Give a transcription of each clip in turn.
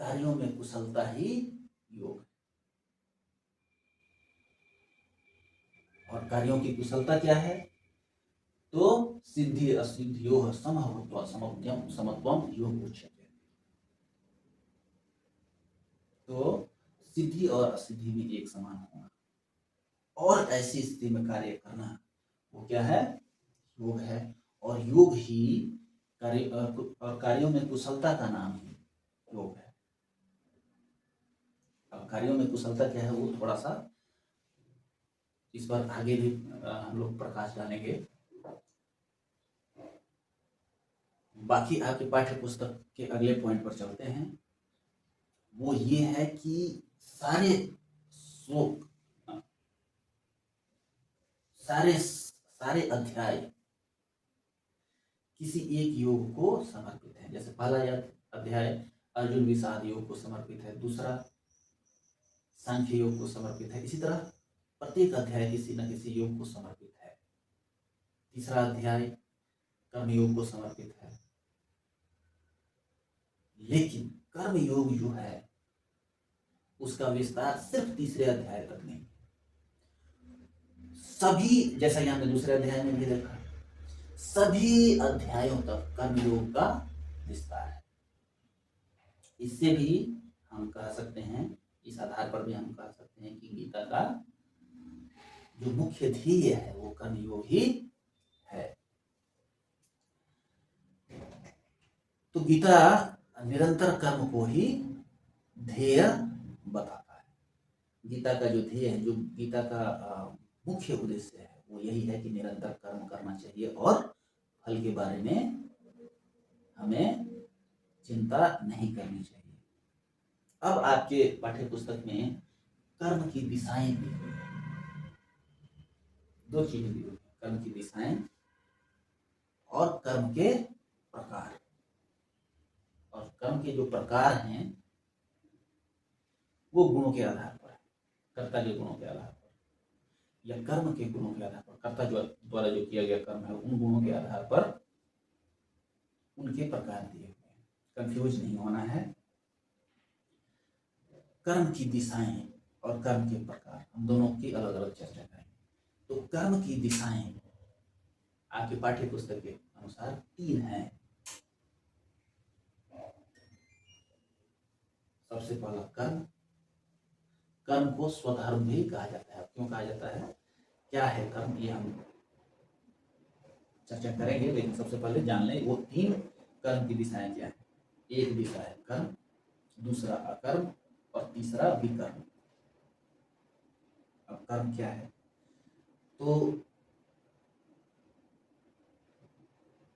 कार्यों में कुशलता ही योग है। और कार्यों की कुशलता क्या है? तो सिद्धि असिद्धियोः समभूत्वा समव्यम समत्वम योग उच्यते। तो सिद्धि और असिद्धि भी एक समान होना और ऐसी स्थिति में कार्य करना, वो क्या है? योग है। और योग ही कार्यों में कुशलता का नाम ही योग है। अब कार्यों में कुशलता क्या है, वो थोड़ा सा इस पर आगे भी हम लोग प्रकाश डालेंगे। बाकी आपके पाठ्य पुस्तक के अगले पॉइंट पर चलते हैं। वो ये है कि सारे श्लोक, सारे अध्याय किसी एक योग को समर्पित है। जैसे पहला अध्याय अर्जुन विषाद योग को समर्पित है, दूसरा सांख्य योग को समर्पित है। इसी तरह प्रत्येक अध्याय किसी न किसी योग को समर्पित है। तीसरा अध्याय कर्म योग को समर्पित है। लेकिन कर्म योग जो है उसका विस्तार सिर्फ तीसरे अध्याय तक नहीं, सभी, जैसा यहाँ पे दूसरे अध्याय में भी देखा, सभी अध्यायों तक कर्म योग का विस्तार है। इससे भी हम कह सकते हैं, इस आधार पर भी हम कह सकते हैं कि गीता का जो मुख्य ध्येय है वो कर्म योग ही है। तो गीता निरंतर कर्म को ही ध्येय बताता है। गीता का जो ध्येय है, जो गीता का मुख्य उद्देश्य है, वो यही है कि निरंतर कर्म करना चाहिए और फल के बारे में हमें चिंता नहीं करनी चाहिए। अब आपके पाठ्य पुस्तक में कर्म की दिशाएं दी हुई है। दो चीजें दी हुई है, कर्म की दिशाएं और कर्म के प्रकार। और कर्म के जो प्रकार हैं वो गुणों के आधार पर है, कर्ता के गुणों के आधार पर या कर्म के गुणों के आधार पर, कर्ता जो द्वारा जो किया गया कर्म है उन गुणों के आधार पर उनके प्रकार दिए हुए हैं। कंफ्यूज नहीं होना है। कर्म की दिशाएं और कर्म के प्रकार, हम दोनों की अलग अलग चर्चा करेंगे। तो कर्म की दिशाएं आपके पाठ्य पुस्तक के अनुसार 3 हैं। सबसे पहला कर्म। कर्म को स्वधर्म भी कहा जाता है। क्यों कहा जाता है, क्या है कर्म, ये हम चर्चा करेंगे, लेकिन सबसे पहले जान लें वो 3 कर्म की दिशाएं क्या है। एक दिशा है कर्म, दूसरा अकर्म और तीसरा विकर्म। अब कर्म क्या है, तो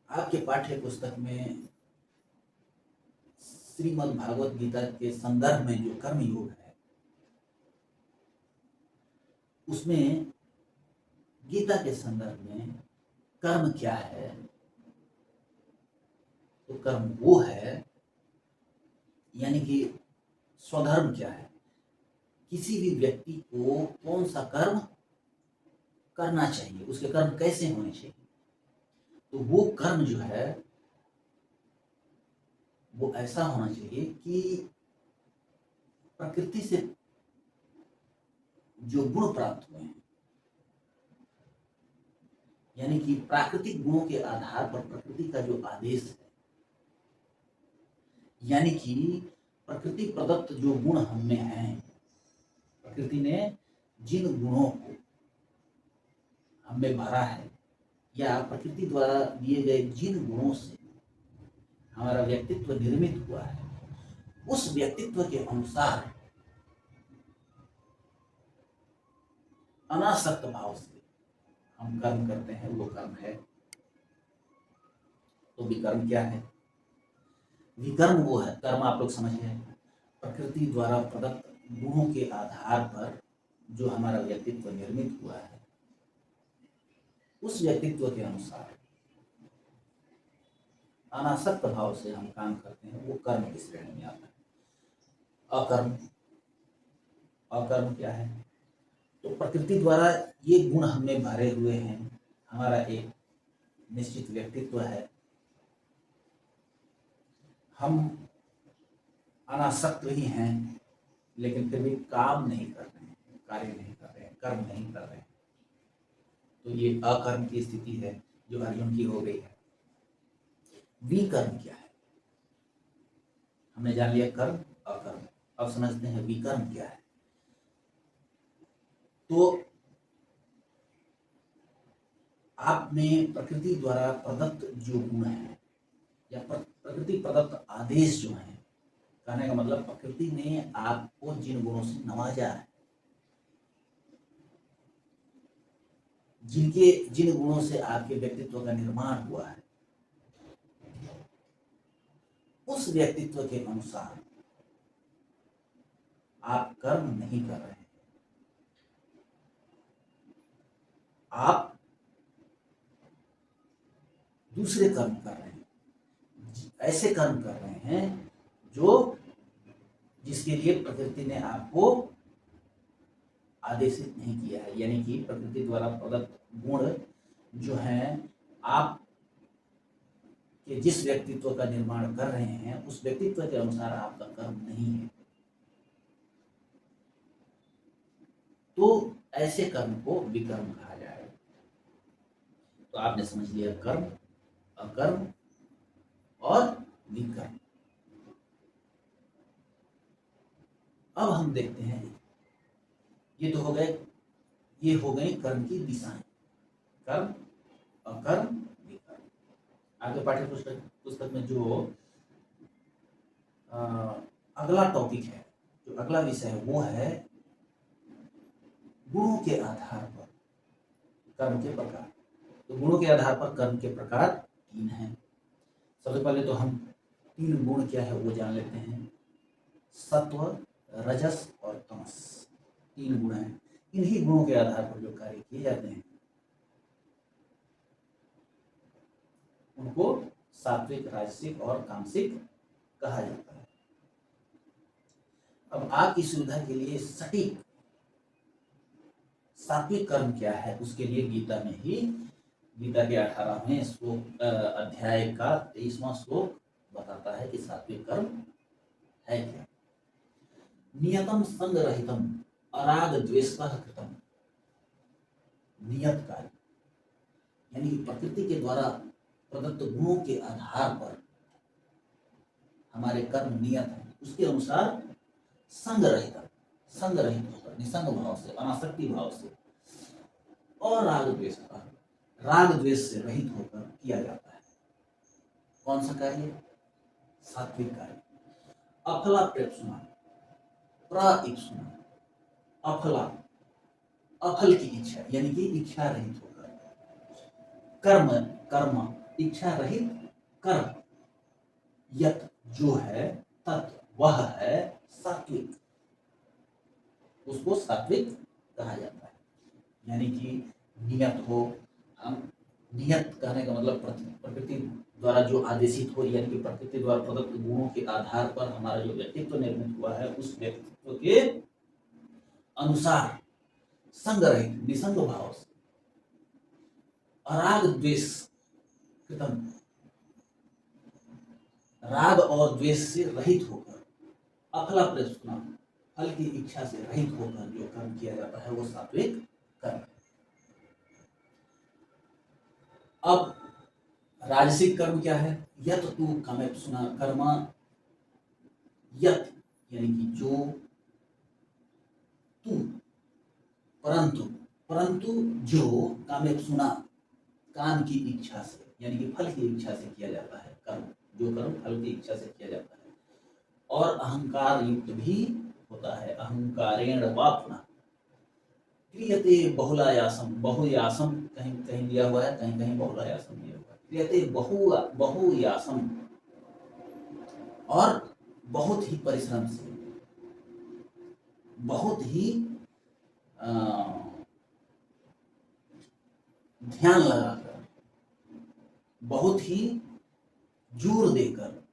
आपके पाठ्य पुस्तक में श्रीमद् भागवत गीता के संदर्भ में जो कर्म योग है उसमें गीता के संदर्भ में कर्म क्या है, तो कर्म वो है, यानी कि स्वधर्म क्या है, किसी भी व्यक्ति को कौन सा कर्म करना चाहिए, उसके कर्म कैसे होने चाहिए। तो वो कर्म जो है वो ऐसा होना चाहिए कि प्रकृति से जो गुण प्राप्त हुए हैं, यानी कि प्राकृतिक गुणों के आधार पर प्रकृति का जो आदेश है, यानी कि प्रकृति प्रदत्त जो गुण हम में हैं, प्रकृति ने जिन गुणों को हम में भरा है या प्रकृति द्वारा दिए गए जिन गुणों से हमारा व्यक्तित्व निर्मित हुआ है, उस व्यक्तित्व के अनुसार अनासक्त भाव से हम कर्म करते हैं, वो कर्म है। तो विकर्म क्या है, विकर्म वो है, कर्म आप लोग समझ गए, प्रकृति द्वारा प्रदत्त गुणों के आधार पर जो हमारा व्यक्तित्व निर्मित हुआ है, उस व्यक्तित्व के अनुसार अनासक्त भाव से हम काम करते हैं, वो कर्म की श्रेणी में आता है। अकर्म, अकर्म क्या है, तो प्रकृति द्वारा ये गुण हमें भरे हुए हैं, हमारा एक निश्चित व्यक्तित्व है, हम अनासक्त ही हैं, लेकिन फिर भी काम नहीं कर रहे हैं, कार्य नहीं कर रहे हैं, कर्म नहीं कर रहे हैं। तो ये अकर्म की स्थिति है जो अर्जुन की हो गई है। विकर्म क्या है? हमने जान लिया कर्म अकर्म, अब समझते हैं विकर्म क्या है। तो आप में प्रकृति द्वारा प्रदत्त जो गुण है या प्रकृति प्रदत्त आदेश जो है, कहने का मतलब प्रकृति ने आपको जिन गुणों से नवाजा है, जिन गुणों से आपके व्यक्तित्व का निर्माण हुआ है, उस व्यक्तित्व के अनुसार आप कर्म नहीं कर रहे हैं। आप दूसरे कर्म कर रहे हैं, ऐसे कर्म कर रहे हैं जिसके लिए प्रकृति ने आपको आदेशित नहीं किया है। यानी कि प्रकृति द्वारा प्रदत्त गुण जो हैं, आप के जिस व्यक्तित्व का निर्माण कर रहे हैं, उस व्यक्तित्व के अनुसार आपका कर्म नहीं है। तो ऐसे कर्म को विकर्म कहा जाएगा। तो आपने समझ लिया कर्म, अकर्म और विकर्म। अब हम देखते हैं, ये तो हो गए, ये हो गई कर्म की दिशाएं, कर्म, अकर्म, विकर्म। आगे पाठ्य पुस्तक में जो अगला टॉपिक है, जो अगला विषय है, वो है गुणों के आधार पर कर्म के प्रकार। तो गुणों के आधार पर कर्म के प्रकार 3 हैं। सबसे पहले तो हम 3 गुण क्या है वो जान लेते हैं। सत्व, रजस और तमस, 3 गुण हैं। इन्हीं गुणों के आधार पर जो कार्य किए जाते हैं उनको सात्विक, राजसिक और तामसिक कहा जाता है। अब आपकी सुविधा के लिए सटीक सात्विक कर्म क्या है, उसके लिए गीता में ही, गीता के 18वें श्लोक अध्याय का 23वां श्लोक बताता है कि सात्विक कर्म है क्या। नियतम संग रहितम अराग द्वेषतः कृतम। नियत कार्य यानी कि प्रकृति के द्वारा प्रदत्त गुणों के आधार पर हमारे कर्म नियत हैं, उसके अनुसार संग रहित होकर, निसंग भाव से, अनासक्ति भाव से, और राग द्वेष से रहित होकर किया जाता है। कौन सा कार्य? सात्विक कार्य। अफला प्रेप्सुना, प्रइप्सुना, अफला, अफल की इच्छा यानी कि इच्छा रहित होकर, कर्म इच्छा रहित कर्म, यत जो है, तत् वह है सात्विक, उसको सात्विक कहा जाता है। यानी कि नियत हो, हम नियत कहने का मतलब प्रकृति द्वारा जो आदेशित हो, यानी कि प्रकृति द्वारा प्रदत्त गुणों के आधार पर हमारा जो व्यक्तित्व निर्मित हुआ है, उस व्यक्तित्व के अनुसार संग रहित, निसंग भाव से, अराग द्वेष कृतम, राग और द्वेष से रहित होकर, अफला प्रसुना, फल की इच्छा से रहित होकर जो कर्म किया जाता है वो सात्विक कर्म। अब राजसिक कर्म क्या है? यत तू कामेप्सुना कर्मा, यत यानी कि जो, तू परंतु जो, कामेप्सुना काम की इच्छा से यानी कि फल की इच्छा से किया जाता है कर्म, जो कर्म फल की इच्छा से किया जाता है, और अहंकार युक्त भी होता है। अहंकारेण वापना क्रियते बहुलायासम, बहुयासम कहीं कहीं दिया हुआ है, कहीं कहीं बहुलायासम दिया हुआ है। क्रियते बहुयासम, और बहुत ही परिश्रम से, बहुत ही ध्यान लगाकर, बहुत ही जोर देकर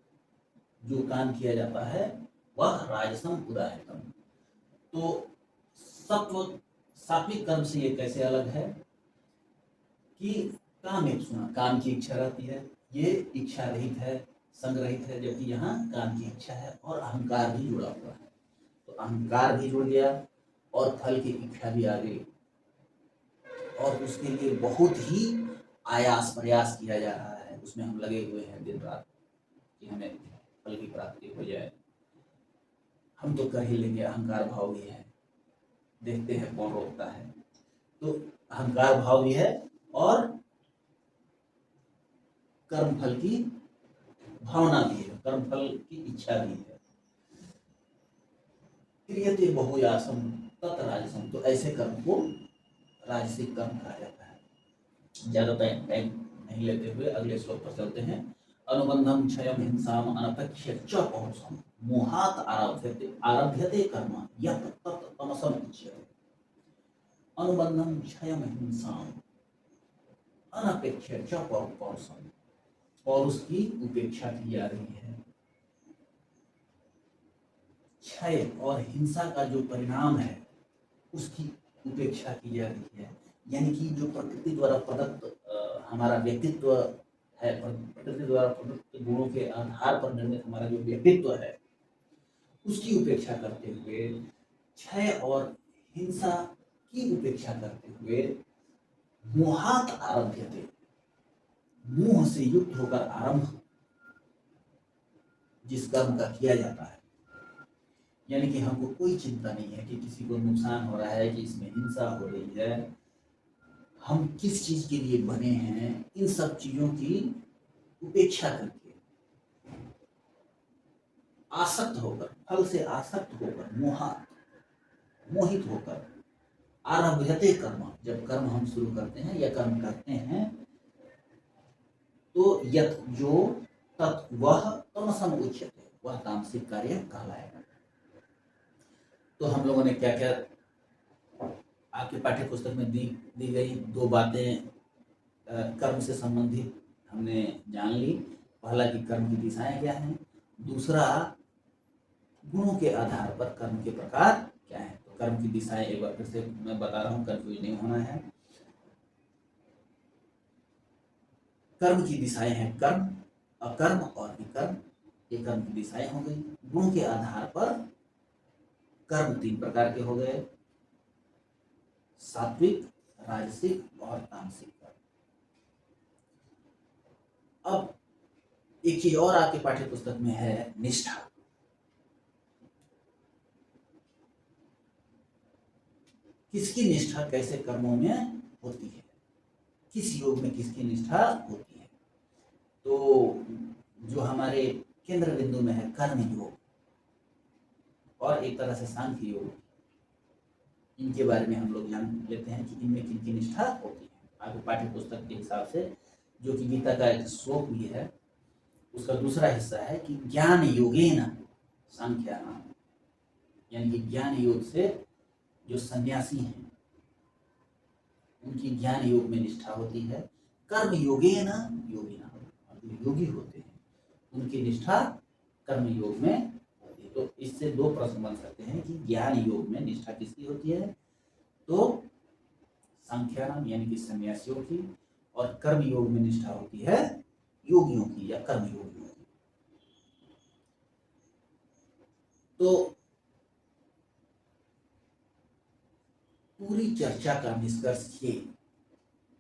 जो काम किया जाता है वह राजसम उदाहरण। तो सत्व सात्विक कर्म से ये कैसे अलग है कि काम की इच्छा रहती है, ये इच्छा रहित है, संग्रहित है, जबकि यहाँ काम की इच्छा है और अहंकार भी जुड़ा हुआ है। तो अहंकार भी जुड़ गया और फल की इच्छा भी आ गई, और उसके लिए बहुत ही आयास प्रयास किया जा रहा है, उसमें हम लगे हुए हैं दिन रात कि हमें फल की प्राप्ति हो जाए। हम तो कर ही लेंगे, अहंकार भाव भी है, देखते हैं कौन रोकता है। तो अहंकार भाव भी है और कर्म फल की भावना भी है, कर्म फल की इच्छा भी है। क्रियते बहुयासम तत् राजसम, तो ऐसे कर्म को राजसिक कर्म कहा जाता है। ज्यादा टाइम नहीं लेते हुए अगले श्लोक पर चलते हैं। अनुबंधम क्षयम हिंसाम अनपेक्ष्य च पौरुषम मोहात आरभ्यते कर्म यत् तत् तमसम उच्यते। अनुबंधम क्षयम हिंसाम अनपेक्ष्य च पौरुषम, और उसकी उपेक्षा की जा रही है। क्षय और हिंसा का जो परिणाम है उसकी उपेक्षा की जा रही है। यानी कि जो प्रकृति द्वारा प्रदत्त हमारा व्यक्तित्व है, प्रकृति द्वारा प्रदत्त गुणों के आधार पर निर्मित हमारा जो व्यक्तित्व है उसकी उपेक्षा करते हुए, क्षय और हिंसा की उपेक्षा करते हुए, मोहात आरभ्यते, मोह से युक्त होकर आरंभ जिस कर्म का किया जाता है, यानी कि हमको कोई चिंता नहीं है कि किसी को नुकसान हो रहा है, कि इसमें हिंसा हो रही है, हम किस चीज के लिए बने हैं, इन सब चीजों की उपेक्षा करके, आसक्त होकर, फल से आसक्त होकर, मोहित होकर, आरभ्यते कर्म, जब कर्म हम शुरू करते हैं या कर्म करते हैं, तो यत जो तत् वह तमसम उच्यते, वह तामसिक कार्य कहलाएगा। तो हम लोगों ने क्या क्या आपके पाठ्य पुस्तक में दी गई दो बातें कर्म से संबंधित हमने जान ली। पहला कि कर्म की दिशाएं क्या हैं, दूसरा गुणों के आधार पर कर्म के प्रकार क्या हैं। तो कर्म की दिशाएं एक बार फिर से मैं बता रहा हूँ, कंफ्यूज नहीं होना है। कर्म की दिशाएं हैं कर्म, अकर्म और विकर्म, ये कर्म की दिशाएं हो गई। गुणों के आधार पर कर्म तीन प्रकार के हो गए, सात्विक, राजसिक और तामसिक कर्म। अब एक चीज और आपके पाठ्य पुस्तक में है, निष्ठा। किसकी निष्ठा कैसे कर्मों में होती है, किस योग में किसकी निष्ठा होती है। तो जो हमारे केंद्र बिंदु में है कर्म योग और एक तरह से सांख्य योग, इनके बारे में हम लोग जान लेते हैं कि इनमें किनकी निष्ठा होती है। आपके पाठ्य पुस्तक के हिसाब से, जो कि गीता का एक श्लोक भी है, उसका दूसरा हिस्सा है कि ज्ञान योगेन सांख्यानाम, यानी कि ज्ञान योग से जो सन्यासी हैं उनकी ज्ञान योग में निष्ठा होती है। कर्म योगेन योगिना, जो योगी होते हैं उनकी निष्ठा कर्म योग में होती है। तो इससे दो प्रश्न बन सकते हैं कि ज्ञान योग में निष्ठा किसकी होती है, तो सांख्यानाम यानी कि सन्यासियों की, और कर्म योग में निष्ठा होती है योगियों की या कर्म योगियों की। तो पूरी चर्चा का निष्कर्ष ये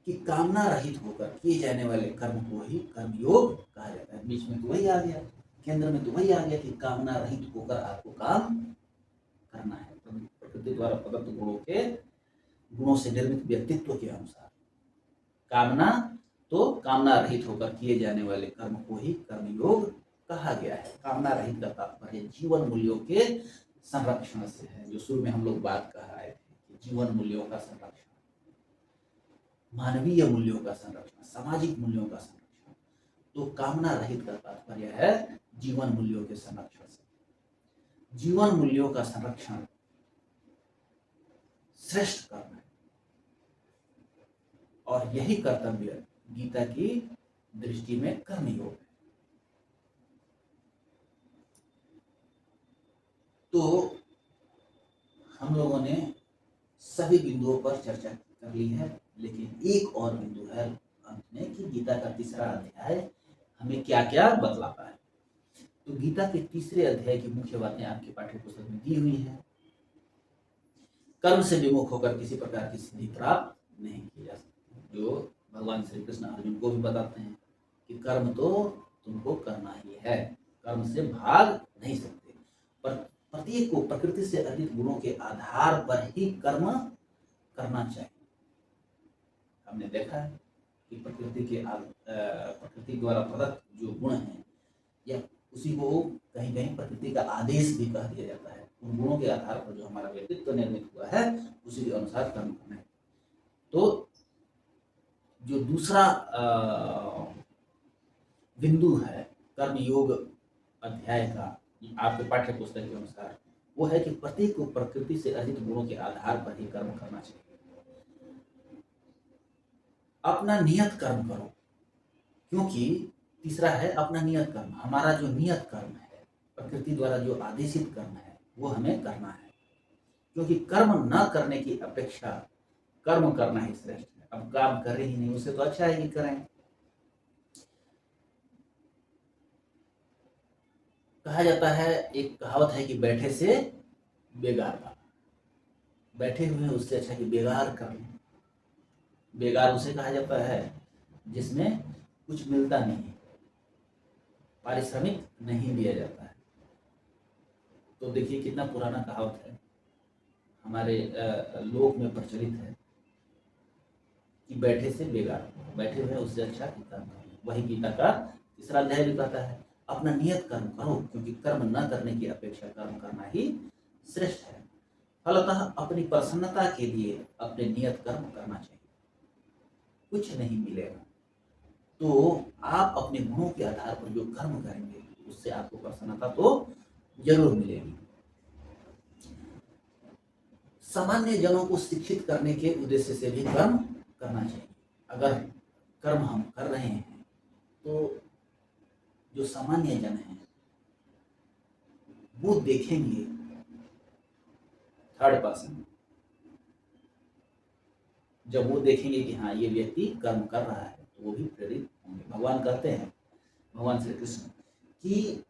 कि कामना रहित होकर किए जाने वाले कर्म को ही कर्मयोग कहा जाता है। बीच में तो वही आ गया, केंद्र में तो वही आ गया कि कामना रहित होकर आपको काम करना है, प्रकृति द्वारा प्रदत्त गुणों से निर्मित व्यक्तित्व के अनुसार कामना, तो कामना रहित होकर किए जाने वाले कर्म को ही कर्मयोग कहा गया है। कामना रहित का तात्पर्य जीवन मूल्यों के संरक्षण से है, जो शुरू में हम लोग बात कर रहे थे कि जीवन मूल्यों का संरक्षण, मानवीय मूल्यों का संरक्षण, सामाजिक मूल्यों का संरक्षण। तो कामना रहित का तात्पर्य है जीवन मूल्यों के संरक्षण से। जीवन मूल्यों का संरक्षण श्रेष्ठ कर्म है और यही कर्तव्य गीता की दृष्टि में कर्मयोग है। तो हम लोगों ने सभी बिंदुओं पर चर्चा कर ली है, लेकिन एक और बिंदु है अंत में कि गीता का तीसरा अध्याय हमें क्या क्या बतलाता है। तो गीता के तीसरे अध्याय की मुख्य बातें आपकी पाठ्य पुस्तक में दी हुई है। कर्म से विमुख होकर किसी प्रकार की सिद्धि प्राप्त नहीं की जा सकती, जो भगवान श्री कृष्ण अर्जुन को भी बताते हैं कि कर्म तो तुमको करना ही है, कर्म से भाग नहीं सकते। पर प्रत्येक को प्रकृति से अर्जित गुणों के आधार पर ही कर्म करना चाहिए। हमने देखा है कि प्रकृति द्वारा प्रदत्त जो गुण हैं, या उसी को कहीं कहीं प्रकृति का आदेश भी कह दिया जाता है। उन गुणों के आधार पर जो हमारा व्यक्तित्व निर्मित हुआ है, उसी के अनुसार कर्म करना है। तो जो दूसरा बिंदु है कर्म योग अध्याय का आपके पाठ्य पुस्तक के अनुसार, वो है कि प्रत्येक को प्रकृति से अर्जित गुणों के आधार पर ही कर्म करना चाहिए। अपना नियत कर्म करो, क्योंकि तीसरा है अपना नियत कर्म। हमारा जो नियत कर्म है, प्रकृति द्वारा जो आदेशित कर्म है, वो हमें करना है, क्योंकि कर्म न करने की अपेक्षा कर्म करना ही श्रेष्ठ है। अब काम कर ही नहीं, उससे तो अच्छा है कि करें। कहा जाता है, एक कहावत है कि बैठे से बेगार का, बैठे हुए उससे अच्छा कि बेगार कर लें। बेगार उसे कहा जाता है जिसमें कुछ मिलता नहीं, पारिश्रमिक नहीं दिया जाता है। तो देखिए कितना पुराना कहावत है, हमारे लोक में प्रचलित है कि बैठे से बेगार, बैठे हुए उससे अच्छा कि कर्म करो। वही गीता का तीसरा अध्याय भी कहता है, अपना नियत कर्म करो, क्योंकि कर्म न करने की अपेक्षा कर्म करना ही श्रेष्ठ है। फलतः अपनी प्रसन्नता के लिए अपने नियत कर्म करना चाहिए। कुछ नहीं मिलेगा तो आप अपने गुणों के आधार पर जो कर्म करेंगे, उससे आपको प्रसन्नता तो जरूर मिलेगी। सामान्य जनों को शिक्षित करने के उद्देश्य से भी कर्म करना चाहिए। अगर कर्म हम कर रहे हैं तो जो सामान्य जन हैं वो देखेंगे, थर्ड पर्सन, जब वो देखेंगे कि हाँ ये व्यक्ति कर्म कर रहा है, तो वो भी प्रेरित होंगे। भगवान कहते हैं, भगवान श्री कृष्ण, कि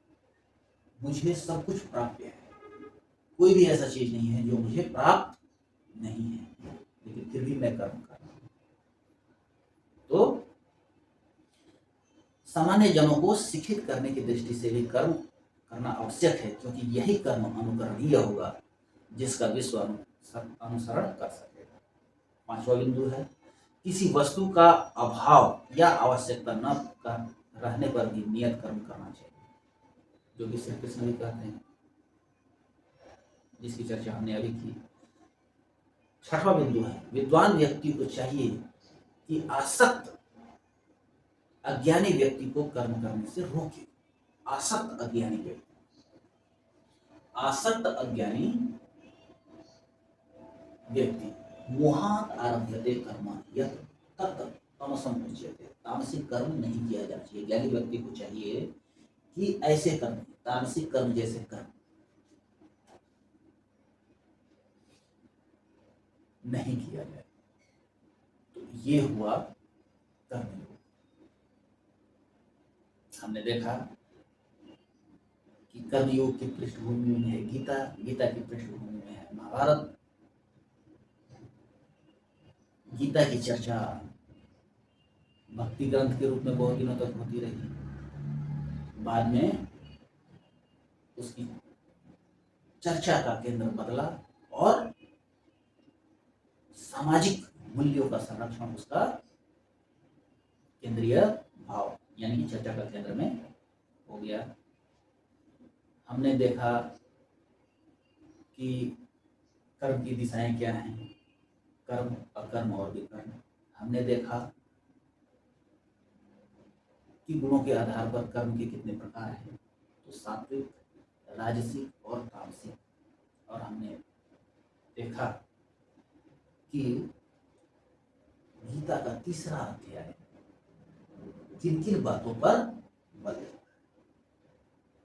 मुझे सब कुछ प्राप्त है, कोई भी ऐसा चीज नहीं है जो मुझे प्राप्त नहीं है, लेकिन फिर भी मैं कर्म कर रहा हूं। तो सामान्य जनों को शिक्षित करने की दृष्टि से भी कर्म करना आवश्यक है, क्योंकि यही कर्म अनुकरणीय होगा जिसका विश्व अनुसरण कर सकेगा। पांचवा बिंदु है, किसी वस्तु का अभाव या आवश्यकता न रहने पर भी नियत कर्म करना चाहिए, जो कि श्री कृष्ण भी कहते हैं, जिसकी चर्चा हमने अभी की। छठवां बिंदु है, विद्वान व्यक्ति को चाहिए कि आसक्त अज्ञानी व्यक्ति को कर्म करने से रोके। आसक्त अज्ञानी व्यक्ति, आसक्त अज्ञानी व्यक्ति मोहात आरभ्यते कर्म यत् तत् तमसम उच्यते। तामसिक कर्म नहीं किया जाना चाहिए। ज्ञानी व्यक्ति को चाहिए कि ऐसे कर्म, तामसिक कर्म जैसे कर्म नहीं किया जाए। तो ये हुआ कर्म योग। हमने देखा कि कर्म योग की पृष्ठभूमि में है गीता, गीता की पृष्ठभूमि में है महाभारत। गीता की चर्चा भक्ति ग्रंथ के रूप में बहुत दिनों तक होती रही, बाद में उसकी चर्चा का केंद्र बदला और सामाजिक मूल्यों का संरक्षण उसका केंद्रीय भाव यानी कि चर्चा का केंद्र में हो गया। हमने देखा कि कर्म की दिशाएं क्या हैं, कर्म, अकर्म और विकर्म। हमने देखा कि गुणों के आधार पर कर्म के कितने प्रकार हैं, तो सात्विक, राजसिक और तामसिक। और हमने देखा कि गीता का तीसरा अध्याय किन किन बातों पर बल